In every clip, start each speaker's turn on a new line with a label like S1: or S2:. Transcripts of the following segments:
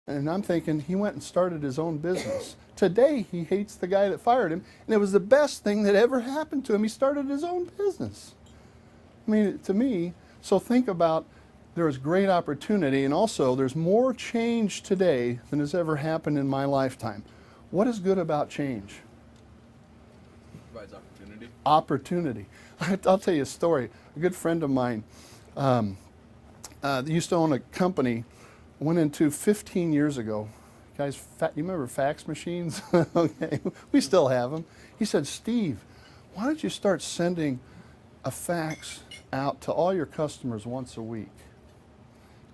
S1: And I'm thinking he went and started his own business. Today he hates the guy that fired him, and it was the best thing that ever happened to him. He started his own business. I mean, to me, so think about, there is great opportunity, and also there's more change today than has ever happened in my lifetime. What is good about change?
S2: Provides opportunity.
S1: Opportunity. I'll tell you a story. A good friend of mine used to own a company, went into 15 years ago. Guys, you remember fax machines? Okay, we still have them. He said, Steve, why don't you start sending a fax out to all your customers once a week?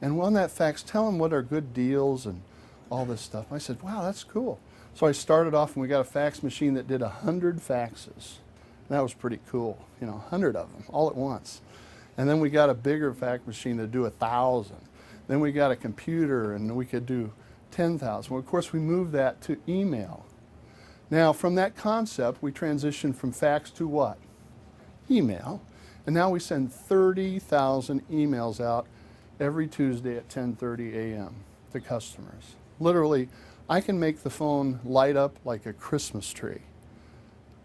S1: And on that fax, tell them what are good deals and all this stuff. I said, wow, that's cool. So I started off and we got a fax machine that did 100 faxes. That was pretty cool, 100 of them all at once. And then we got a bigger fax machine to do 1,000. Then we got a computer and we could do 10,000. Well, of course, we moved that to email. Now, from that concept, we transitioned from fax to what? Email. And now we send 30,000 emails out every Tuesday at 10:30 a.m. to customers. Literally, I can make the phone light up like a Christmas tree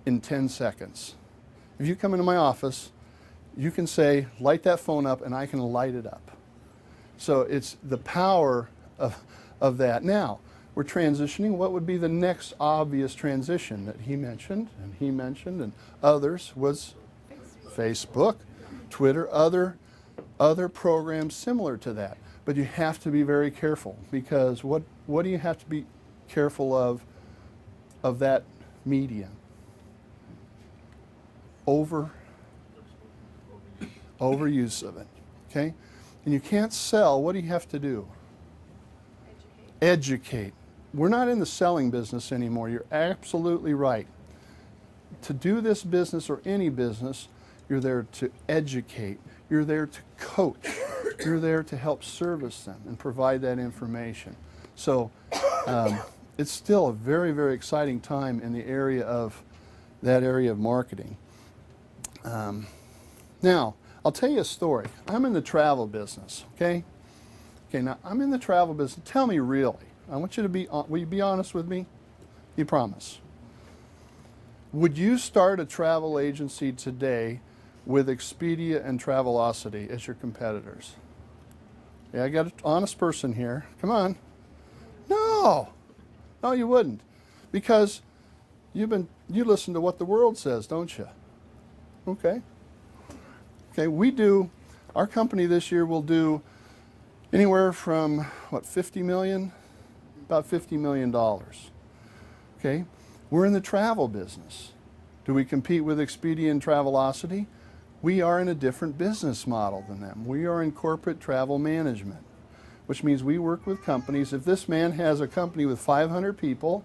S1: in 10 seconds. If you come into my office, you can say, light that phone up, and I can light it up. So it's the power of that. Now, we're transitioning. What would be the next obvious transition that he mentioned, and others, was Facebook, Twitter, other programs similar to that. But you have to be very careful, because what do you have to be careful of that medium? Overuse of it, okay? And you can't sell. What do you have to do? Educate. We're not in the selling business anymore. You're absolutely right. To do this business or any business, you're there to educate. You're there to coach. You're there to help service them and provide that information. So it's still a very, very exciting time in the area of marketing. Now, I'll tell you a story. I'm in the travel business, okay? Okay, now I'm in the travel business. Tell me really. I want you to will you be honest with me? You promise. Would you start a travel agency today with Expedia and Travelocity as your competitors? Yeah, I got an honest person here. Come on. No, you wouldn't, because you listen to what the world says, don't you? Okay. Our company this year will do anywhere from, what, 50 million? About $50 million. Okay? We're in the travel business. Do we compete with Expedia and Travelocity? We are in a different business model than them. We are in corporate travel management, which means we work with companies. If this man has a company with 500 people,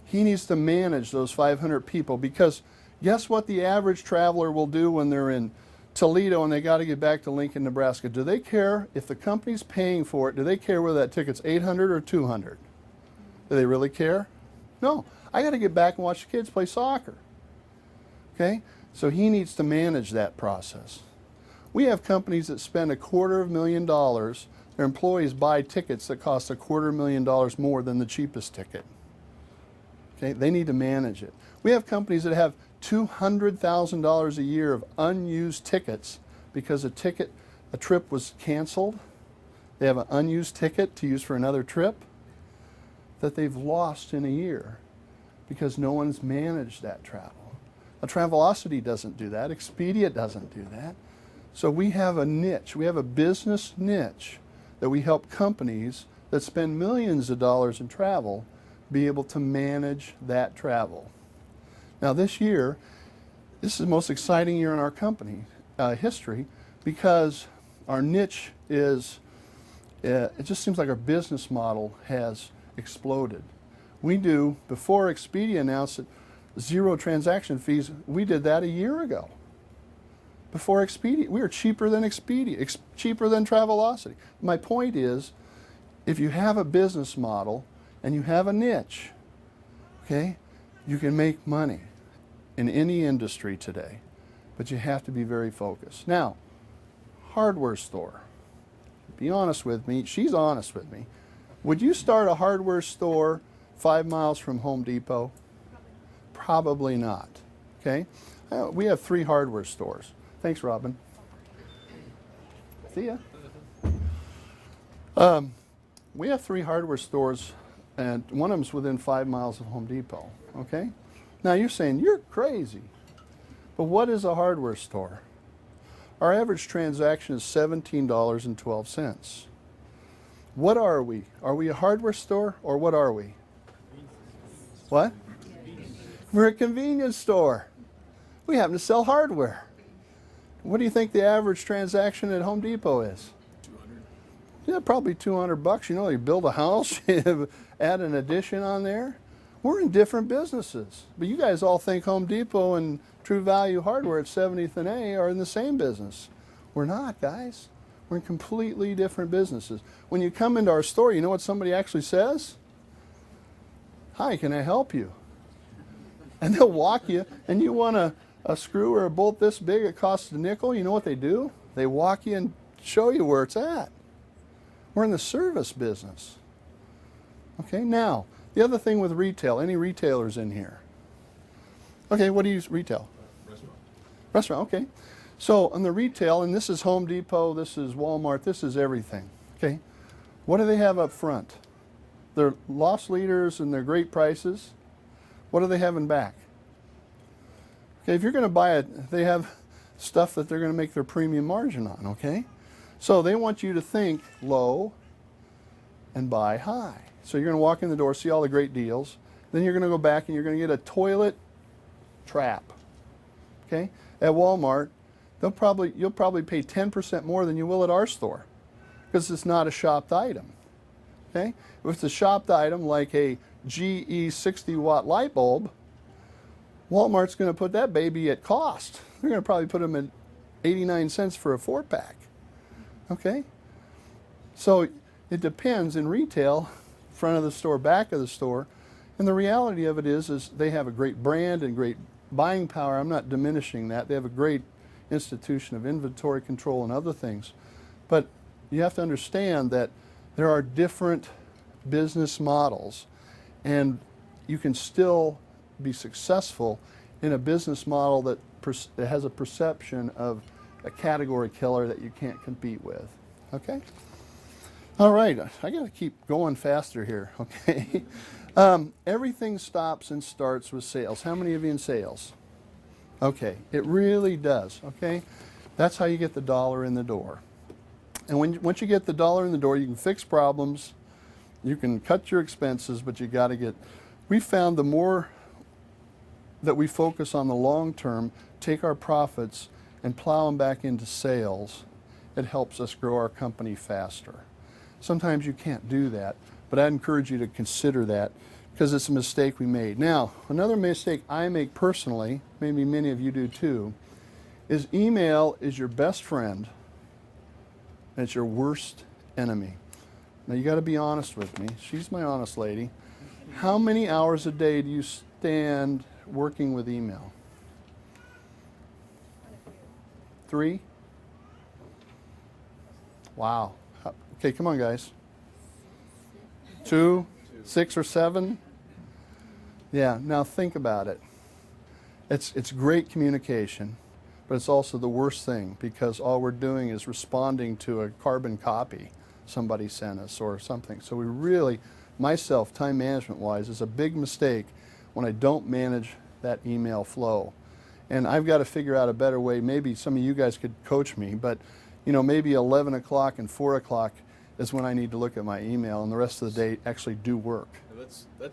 S1: he needs to manage those 500 people, because guess what the average traveler will do when they're in Toledo and they got to get back to Lincoln, Nebraska? Do they care if the company's paying for it? Do they care whether that ticket's 800 or 200? Do they really care? No. I got to get back and watch the kids play soccer. Okay? So he needs to manage that process. We have companies that spend $250,000. Their employees buy tickets that cost $250,000 more than the cheapest ticket. Okay? They need to manage it. We have companies that have $200,000 a year of unused tickets because a trip was canceled. They have an unused ticket to use for another trip that they've lost in a year because no one's managed that travel. A Travelocity doesn't do that. Expedia doesn't do that. So we have a niche. We have a business niche that we help companies that spend millions of dollars in travel be able to manage that travel. Now this year, this is the most exciting year in our company history, because our niche is, it just seems like our business model has exploded. We do, before Expedia announced that 0 transaction fees, we did that a year ago. Before Expedia, we were cheaper than Expedia, cheaper than Travelocity. My point is, if you have a business model and you have a niche, okay, you can make money in any industry today, but you have to be very focused. Now, hardware store. Be honest with me. She's honest with me. Would you start a hardware store 5 miles from Home Depot? Probably not. Okay? We have 3 hardware stores. Thanks, Robin. See ya. We have 3 hardware stores, and one of them's within 5 miles of Home Depot. Okay? Now you're saying you're crazy. But what is a hardware store? Our average transaction is $17.12. What are we? Are we a hardware store, or what are we? What? We're a convenience store. We happen to sell hardware. What do you think the average transaction at Home Depot is?
S2: 200.
S1: Yeah, probably $200. You know, you build a house, you add an addition on there. We're in different businesses. But you guys all think Home Depot and True Value Hardware at 70th and A are in the same business. We're not, guys. We're in completely different businesses. When you come into our store, you know what somebody actually says? Hi, can I help you? And they'll walk you, and you want a screw or a bolt this big, it costs a nickel. You know what they do? They walk you and show you where it's at. We're in the service business. Okay, now, the other thing with retail, any retailers in here? Okay, what do you retail?
S2: Restaurant.
S1: Restaurant, okay. So on the retail, and this is Home Depot, this is Walmart, this is everything. Okay, what do they have up front? They're loss leaders and they're great prices. What do they have in back? Okay, if you're going to buy it, they have stuff that they're going to make their premium margin on, okay? So they want you to think low and buy high. So you're going to walk in the door, see all the great deals. Then you're going to go back and you're going to get a toilet trap. Okay? At Walmart, you'll probably pay 10% more than you will at our store because it's not a shopped item. Okay? If it's a shopped item like a GE 60-watt light bulb, Walmart's going to put that baby at cost. They're going to probably put them at 89 cents for a 4-pack. Okay? So it depends in retail, front of the store, back of the store. And the reality of it is they have a great brand and great buying power. I'm not diminishing that. They have a great institution of inventory control and other things. But you have to understand that there are different business models, and you can still be successful in a business model that has a perception of a category killer that you can't compete with. Okay? All right, I got to keep going faster here, okay? Everything stops and starts with sales. How many of you in sales? Okay, it really does, okay? That's how you get the dollar in the door. And once you get the dollar in the door, you can fix problems, you can cut your expenses, but you got to get, we found the more that we focus on the long term, take our profits and plow them back into sales, it helps us grow our company faster. Sometimes you can't do that, but I'd encourage you to consider that because it's a mistake we made. Now, another mistake I make personally, maybe many of you do too, is email is your best friend and it's your worst enemy. Now you got to be honest with me. She's my honest lady. How many hours a day do you stand working with email? 3? Wow. Okay, come on, guys. 2, 6 or 7? Yeah, now think about it. It's great communication, but it's also the worst thing because all we're doing is responding to a carbon copy somebody sent us or something. So we really, myself, time management wise, is a big mistake when I don't manage that email flow. And I've got to figure out a better way. Maybe some of you guys could coach me, but you know, maybe 11 o'clock and 4 o'clock is when I need to look at my email and the rest of the day actually do work.
S2: That's